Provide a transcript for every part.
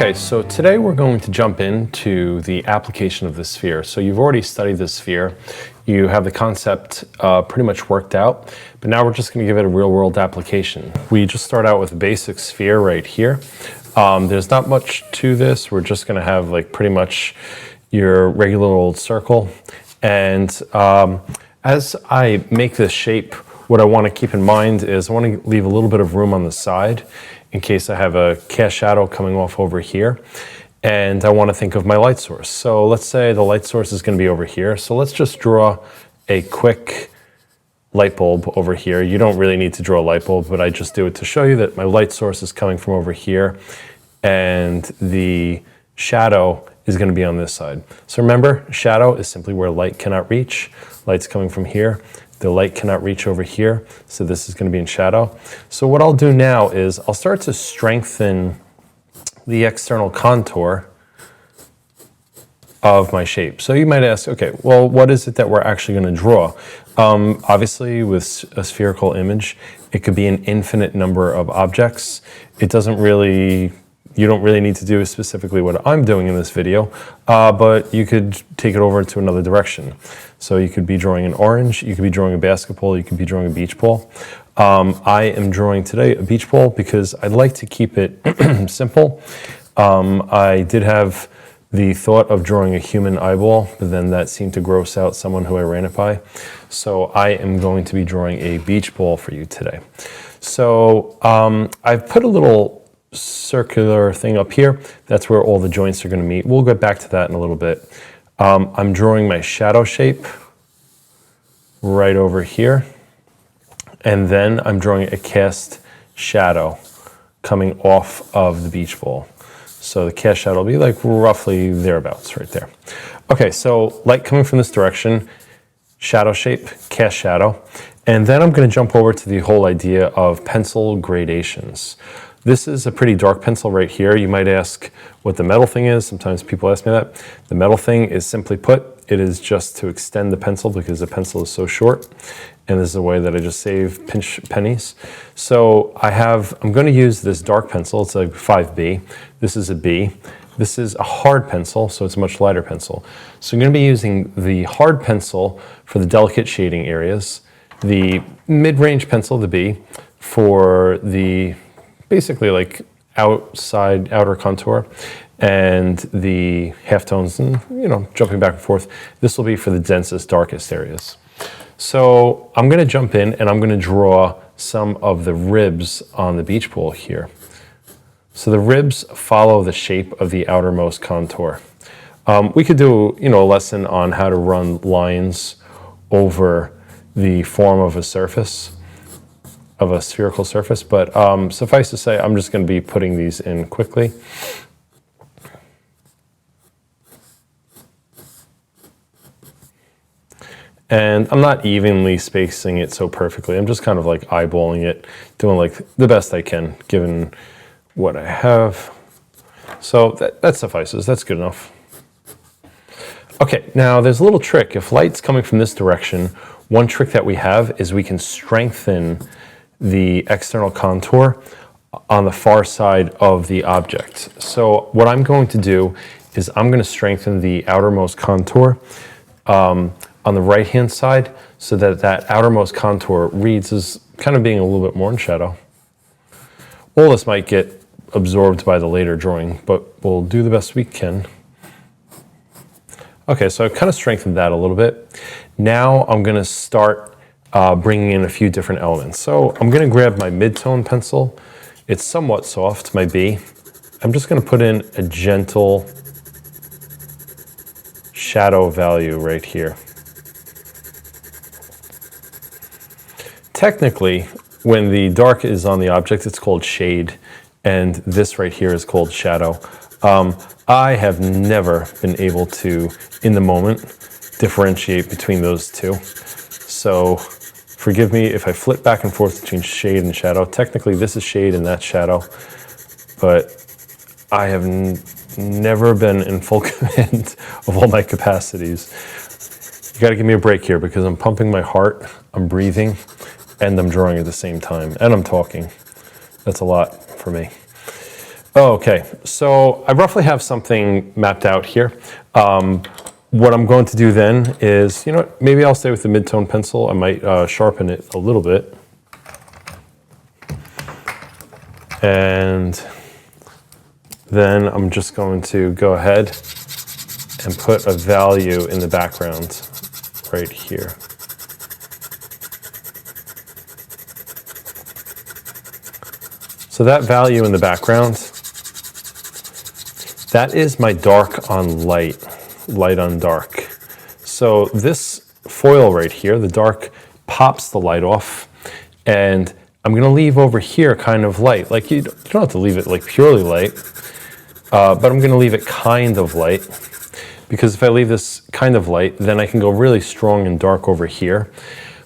Okay, so today we're going to jump into the application of the sphere. So you've already studied the sphere. You have the concept pretty much worked out, but now we're just going to give it a real-world application. We just start out with a basic sphere right here. There's not much to this. We're just going to have like pretty much your regular old circle. And as I make this shape, what I want to keep in mind is I want to leave a little bit of room on the side in case I have a cast shadow coming off over here. And I want to think of my light source. So let's say the light source is going to be over here. So let's just draw a quick light bulb over here. You don't really need to draw a light bulb, but I just do it to show you that my light source is coming from over here and the shadow is going to be on this side. So remember, shadow is simply where light cannot reach. Light's coming from here. The light cannot reach over here, so this is going to be in shadow. So what I'll do now is I'll start to strengthen the external contour of my shape. So you might ask, okay, well, what is it that we're actually going to draw? Obviously, with a spherical image, it could be an infinite number of objects. It doesn't really, you don't really need to do specifically what I'm doing in this video, but you could take it over into another direction. So you could be drawing an orange, you could be drawing a basketball, you could be drawing a beach ball. I am drawing today a beach ball because I'd like to keep it simple. I did have the thought of drawing a human eyeball, but then that seemed to gross out someone who I ran it by. So I am going to be drawing a beach ball for you today. So I've put a little circular thing up here. That's where all the joints are going to meet. We'll get back to that in a little bit. I'm drawing my shadow shape right over here. And then I'm drawing a cast shadow coming off of the beach ball. So the cast shadow will be like roughly thereabouts right there. Okay, so light coming from this direction, shadow shape, cast shadow. And then I'm going to jump over to the whole idea of pencil gradations. This is a pretty dark pencil right here. You might ask what the metal thing is. Sometimes people ask me that. The metal thing is simply put, it is just to extend the pencil because the pencil is so short. And this is a way that I just save pinch pennies. So I'm going to use this dark pencil. It's a 5B. This is a B. This is a hard pencil, so it's a much lighter pencil. So I'm going to be using the hard pencil for the delicate shading areas, the mid-range pencil, the B, for the basically like outer contour, and the halftones and, jumping back and forth. This will be for the densest, darkest areas. So I'm going to jump in and I'm going to draw some of the ribs on the beach ball here. So the ribs follow the shape of the outermost contour. We could do, a lesson on how to run lines over the form of a surface, of a spherical surface, but suffice to say, I'm just going to be putting these in quickly. And I'm not evenly spacing it so perfectly. I'm just kind of like eyeballing it, doing like the best I can given what I have. So that suffices, that's good enough. Okay, now there's a little trick. If light's coming from this direction, one trick that we have is we can strengthen the external contour on the far side of the object. So what I'm going to do is I'm going to strengthen the outermost contour on the right-hand side so that outermost contour reads as kind of being a little bit more in shadow. All this might get absorbed by the later drawing, but we'll do the best we can. Okay, so I've kind of strengthened that a little bit. Now I'm going to start bringing in a few different elements. So I'm going to grab my mid-tone pencil. It's somewhat soft, my B. I'm just going to put in a gentle shadow value right here. Technically, when the dark is on the object, it's called shade, and this right here is called shadow. I have never been able to, in the moment, differentiate between those two. So forgive me if I flip back and forth between shade and shadow. Technically, this is shade and that's shadow, but I have never been in full command of all my capacities. You gotta give me a break here because I'm pumping my heart, I'm breathing, and I'm drawing at the same time, and I'm talking. That's a lot for me. Oh, okay, so I roughly have something mapped out here. What I'm going to do then is, you know what, maybe I'll stay with the mid-tone pencil. I might sharpen it a little bit. And then I'm just going to go ahead and put a value in the background right here. So that value in the background, that is my dark on light, light on dark. So this foil right here, the dark, pops the light off, and I'm gonna leave over here kind of light. Like you don't have to leave it like purely light, but I'm gonna leave it kind of light, because if I leave this kind of light, then I can go really strong and dark over here.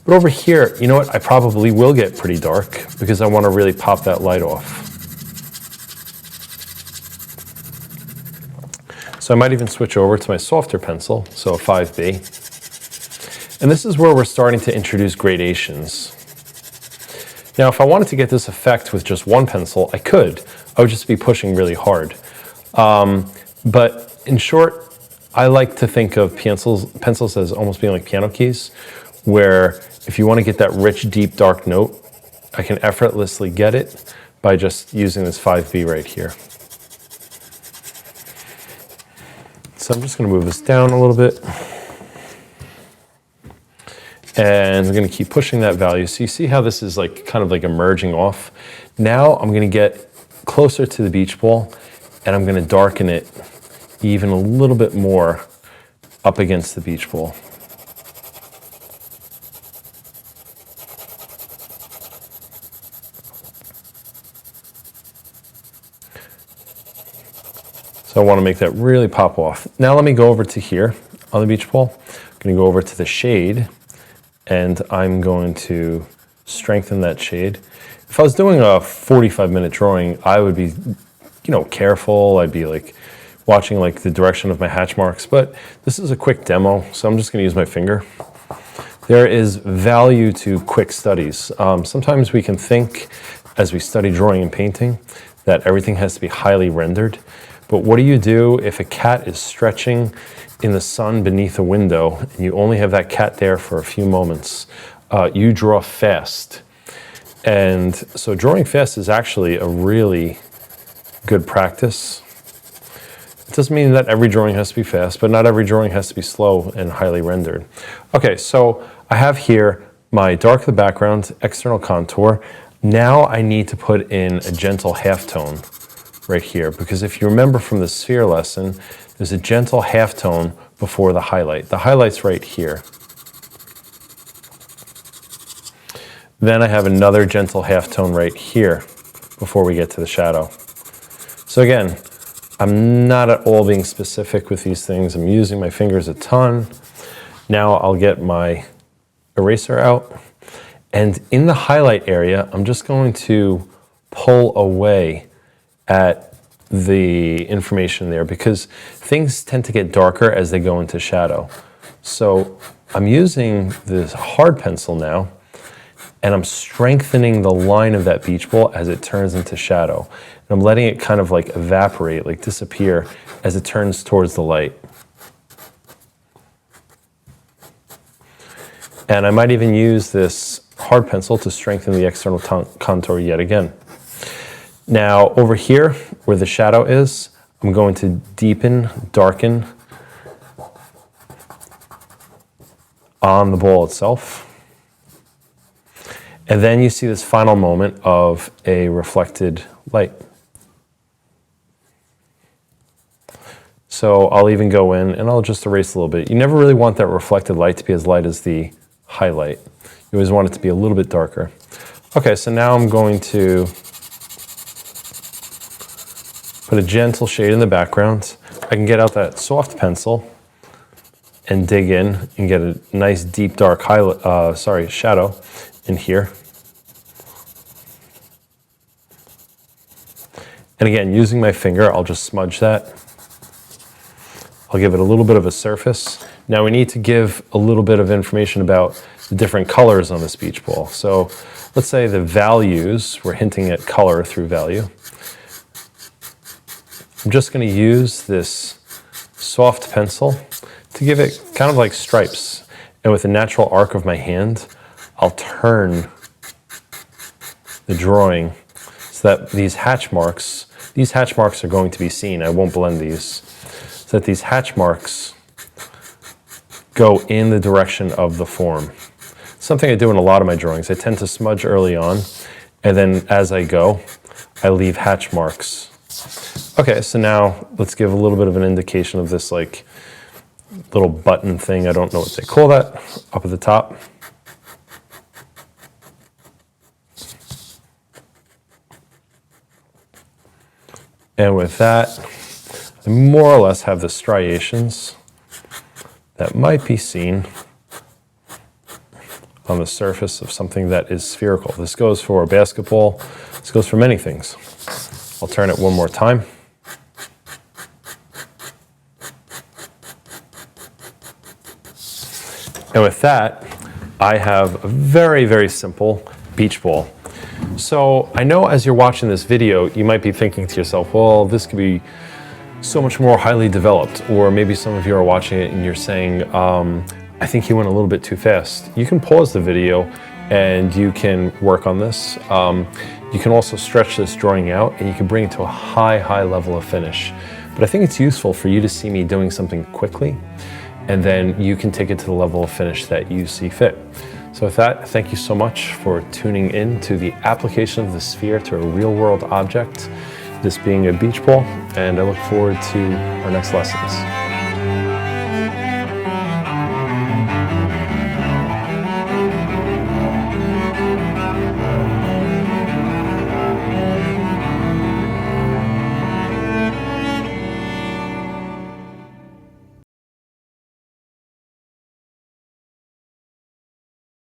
But over here, you know what, I probably will get pretty dark because I wanna really pop that light off. So I might even switch over to my softer pencil, so a 5B. And this is where we're starting to introduce gradations. Now, if I wanted to get this effect with just one pencil, I could. I would just be pushing really hard. But in short, I like to think of pencils as almost being like piano keys, where if you want to get that rich, deep, dark note, I can effortlessly get it by just using this 5B right here. So I'm just going to move this down a little bit. And I'm going to keep pushing that value. So you see how this is like kind of like emerging off. Now I'm going to get closer to the beach ball, and I'm going to darken it even a little bit more up against the beach ball. So I want to make that really pop off. Now let me go over to here on the beach ball. I'm going to go over to the shade, and I'm going to strengthen that shade. If I was doing a 45-minute drawing, I would be, careful. I'd be like watching like the direction of my hatch marks, but this is a quick demo, so I'm just going to use my finger. There is value to quick studies. Sometimes we can think, as we study drawing and painting, that everything has to be highly rendered. But what do you do if a cat is stretching in the sun beneath a window and you only have that cat there for a few moments? You draw fast. And so drawing fast is actually a really good practice. It doesn't mean that every drawing has to be fast, but not every drawing has to be slow and highly rendered. Okay, so I have here my dark the background, external contour. Now I need to put in a gentle halftone right here, because if you remember from the sphere lesson, there's a gentle halftone before the highlight. The highlight's right here. Then I have another gentle halftone right here before we get to the shadow. So again, I'm not at all being specific with these things. I'm using my fingers a ton. Now I'll get my eraser out. And in the highlight area, I'm just going to pull away at the information there, because things tend to get darker as they go into shadow. So I'm using this hard pencil now, and I'm strengthening the line of that beach ball as it turns into shadow. And I'm letting it kind of like evaporate, like disappear as it turns towards the light. And I might even use this hard pencil to strengthen the external contour yet again. Now over here where the shadow is, I'm going to deepen, darken on the ball itself. And then you see this final moment of a reflected light. So I'll even go in and I'll just erase a little bit. You never really want that reflected light to be as light as the highlight. You always want it to be a little bit darker. Okay, so now I'm going to put a gentle shade in the background. I can get out that soft pencil and dig in and get a nice deep dark shadow in here. And again, using my finger, I'll just smudge that. I'll give it a little bit of a surface. Now we need to give a little bit of information about the different colors on this beach ball. So let's say the values, we're hinting at color through value. I'm just going to use this soft pencil to give it kind of like stripes. And with the natural arc of my hand, I'll turn the drawing so that these hatch marks are going to be seen. I won't blend these. So that these hatch marks go in the direction of the form. Something I do in a lot of my drawings. I tend to smudge early on, and then as I go, I leave hatch marks. Okay, so now let's give a little bit of an indication of this like little button thing. I don't know what they call that up at the top. And with that, I more or less have the striations that might be seen on the surface of something that is spherical. This goes for a basketball. This goes for many things. I'll turn it one more time. And with that, I have a very, very simple beach ball. So I know as you're watching this video, you might be thinking to yourself, well, this could be so much more highly developed. Or maybe some of you are watching it and you're saying, I think he went a little bit too fast. You can pause the video and you can work on this. You can also stretch this drawing out and you can bring it to a high level of finish. But I think it's useful for you to see me doing something quickly, and then you can take it to the level of finish that you see fit. So with that, thank you so much for tuning in to the application of the sphere to a real world object, this being a beach ball, and I look forward to our next lessons.